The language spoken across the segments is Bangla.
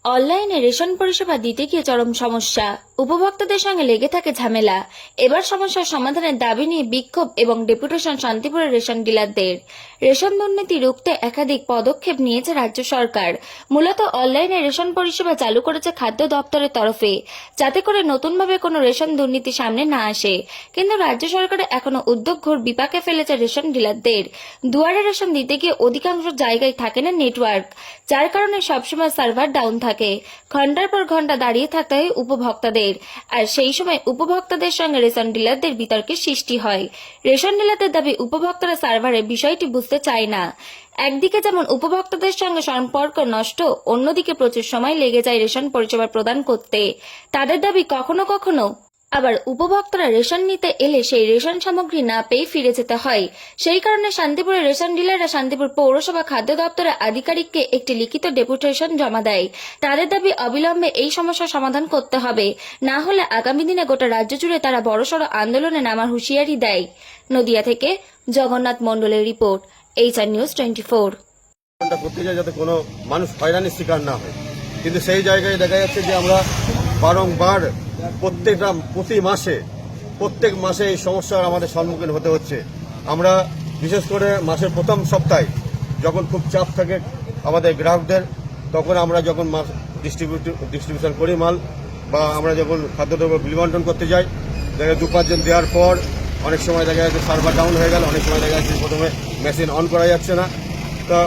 অনলাইনে রেশন পরিষেবা দিতে গিয়ে চরম সমস্যা, উপভোক্তাদের সঙ্গে লেগে থাকে ঝামেলা। এবার সমস্যার সমাধানের দাবি নিয়ে বিক্ষোভ এবং ডেপুটেশন শান্তিপুরের রেশন ডিলারদের। রেশন দুর্নীতি রুখতে একাধিক পদক্ষেপ নিয়েছে রাজ্য সরকার। মূলত অনলাইনে রেশন পরিষেবা চালু করেছে খাদ্য দপ্তরের তরফে, যাতে করে নতুনভাবে কোনো রেশন দুর্নীতি সামনে না আসে। কিন্তু রাজ্য সরকারের এখনো উদ্যোগ ঘোর বিপাকে ফেলেছে রেশন ডিলারদের। দুয়ারে রেশন দিতে গিয়ে অধিকাংশ জায়গায় থাকে না নেটওয়ার্ক, যার কারণে সবসময় সার্ভার ডাউন থাকে। ঘন্টার পর ঘন্টা দাঁড়িয়ে থাকতে হয় উপভোক্তাদের, আর সেই সময় উপভোক্তাদের সঙ্গে রেশন ডিলারদের বিতর্কের সৃষ্টি হয়। রেশন ডিলারদের দাবি, উপভোক্তারা সার্ভারের বিষয়টি বুঝতে চায় না। একদিকে যেমন উপভোক্তাদের সঙ্গে সম্পর্ক নষ্ট, অন্যদিকে প্রচুর সময় লেগে যায় রেশন পরিষেবা প্রদান করতে। তাদের দাবি, কখনো কখনো আবার উপভোক্তারা রেশন নিতে এলে সেই রেশন সামগ্রী না পেয়ে ফিরে যেতে হয়। সেই কারণে শান্তিপুরের রেশন ডিলাররা শান্তিপুর পৌরসভা খাদ্য দপ্তরের আধিকারিককে একটি লিখিত ডেপুটেশন জমা দেয়। তাদের দাবি, অবিলম্বে এই সমস্যার সমাধান করতে হবে, না হলে আগামী দিনে গোটা রাজ্য জুড়ে তারা বড়সড় আন্দোলনে নামার হুঁশিয়ারি দেয়। নদিয়া থেকে জগন্নাথ মণ্ডলের রিপোর্ট, HR নিউজ 24। করতে যায় যাতে কোনো মানুষ হয়রানির শিকার না হয়, কিন্তু সেই জায়গায় দেখা যাচ্ছে যে আমরা বারংবার প্রত্যেক মাসে এই সমস্যার আমাদের সম্মুখীন হতে হচ্ছে। আমরা বিশেষ করে মাসের প্রথম সপ্তাহে যখন খুব চাপ থাকে আমাদের গ্রাহকদের, তখন আমরা যখন মাস ডিস্ট্রিবিউশন করি মাল, বা আমরা যখন খাদ্যদ্রব্য বিল বন্টন করতে যাই, দেখা 2-5 জন দেওয়ার পর অনেক সময় দেখা যাচ্ছে সার্ভার ডাউন হয়ে গেল, অনেক সময় দেখা যাচ্ছে প্রথমে মেশিন অন করা যাচ্ছে না। তো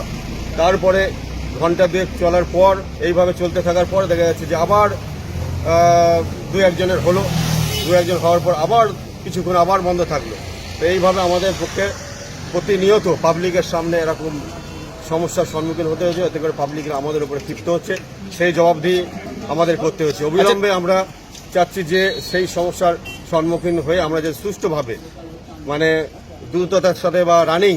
তারপরে ঘন্টা 2 চলার পর, এইভাবে চলতে থাকার পর দেখা যাচ্ছে যে আবার 2-1 জনের হলো, 2-1 জন হওয়ার পর আবার কিছুক্ষণ আবার বন্ধ থাকলো। তো এইভাবে আমাদের পক্ষে প্রতিনিয়ত পাবলিকের সামনে এরকম সমস্যার সম্মুখীন হতে হচ্ছে, এতে করে পাবলিকরা আমাদের উপরে ক্ষিপ্ত হচ্ছে, সেই জবাবদিহি আমাদের করতে হচ্ছে। অবিলম্বে আমরা চাচ্ছি যে সেই সমস্যার সম্মুখীন হয়ে আমরা যে সুষ্ঠুভাবে, মানে দ্রুততার সাথে বা রানিং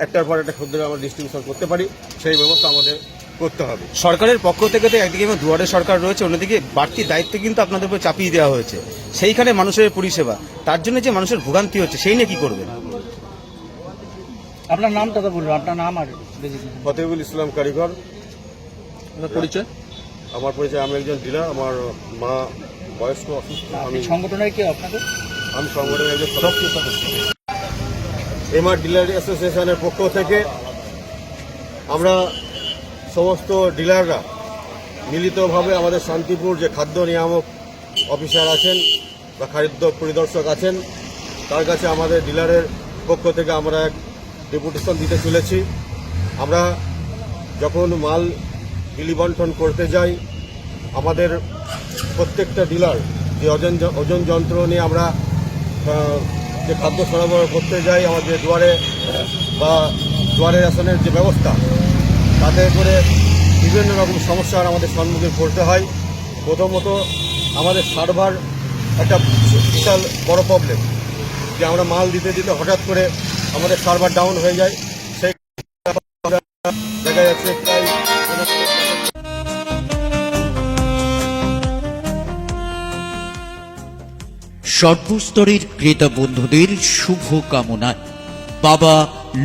একটার পর একটা ক্ষুদ্র আমরা ডিস্ট্রিবিউশন করতে পারি, সেই ব্যবস্থা আমাদের করতে হবে। সরকারের পক্ষ থেকে তো একদিকে দুয়ারে সরকার রয়েছে, অন্যদিকে বাড়তি দায়িত্ব কিন্তু আপনাদের উপর চাপিয়ে দেওয়া হয়েছে, সেইখানে মানুষের পরিষেবা, তার জন্য যে মানুষের ভোগান্তি হচ্ছে, সেই নিয়ে কি করবেন? আপনার নামটা তো বলুন, আপনার নাম আর ফতেহুল ইসলাম কারিগর। পরিচয়? আমার পরিচয়, আমি একজন ডিলার। আমার মা বয়স্ক, অসুস্থ। আমি সংগঠনের কি আপনাদের? আমি সংগঠনের একজন সদস্য। MR ডিলার অ্যাসোসিয়েশনের পক্ষ থেকে আমরা সমস্ত ডিলাররা মিলিতভাবে আমাদের শান্তিপুর যে খাদ্য নিয়ামক অফিসার আছেন বা খাদ্য পরিদর্শক আছেন, তার কাছে আমাদের ডিলারের পক্ষ থেকে আমরা এক ডেপুটেশন দিতে চলেছি। আমরা যখন মাল বিলি বন্টন করতে যাই, আমাদের প্রত্যেকটা ডিলার যে ওজন যন্ত্র নিয়ে আমরা যে খাদ্য সরবরাহ করতে যাই, আমাদের দুয়ারে বা দুয়ারে রেশনের যে ব্যবস্থা, তাতে করে বিভিন্ন রকম সমস্যার আমাদের সম্মুখীন পড়তে হয়। প্রথমত আমাদের সার্ভার একটা বিশাল বড় প্রবলেম, যে আমরা মাল দিতে দিতে হঠাৎ করে আমাদের সার্ভার ডাউন হয়ে যায়। সেই দেখা যাচ্ছে প্রায় সর্বস্তরের ক্রেতা বন্ধুদের শুভ কামনায় বাবা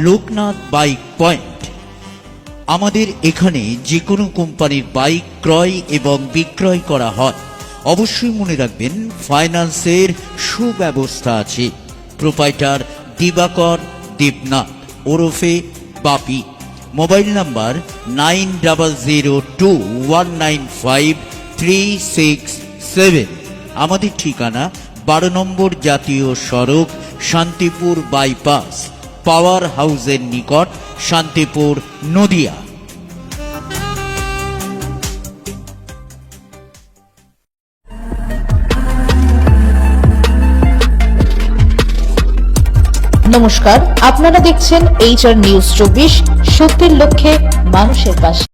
লোকনাথ বাইক পয়েন্ট। আমাদের এখানে যে কোনো কোম্পানির বাইক ক্রয় এবং বিক্রয় করা হয়। অবশ্যই মনে রাখবেন, ফাইন্যান্সের সুব্যবস্থা আছে। প্রোপাইটার দিবাকর দেবনাথ ওরফে বাপি। Mobile number 9002195367। আমাদের ঠিকানা 12 নম্বর জাতীয় সড়ক, শান্তিপুর বাইপাস, পাওয়ার হাউসের নিকট, শান্তিপুর, নদিয়া। নমস্কার, আপনারা দেখছেন HR নিউজ 24, সত্যের লক্ষ্যে মানুষের পাশে।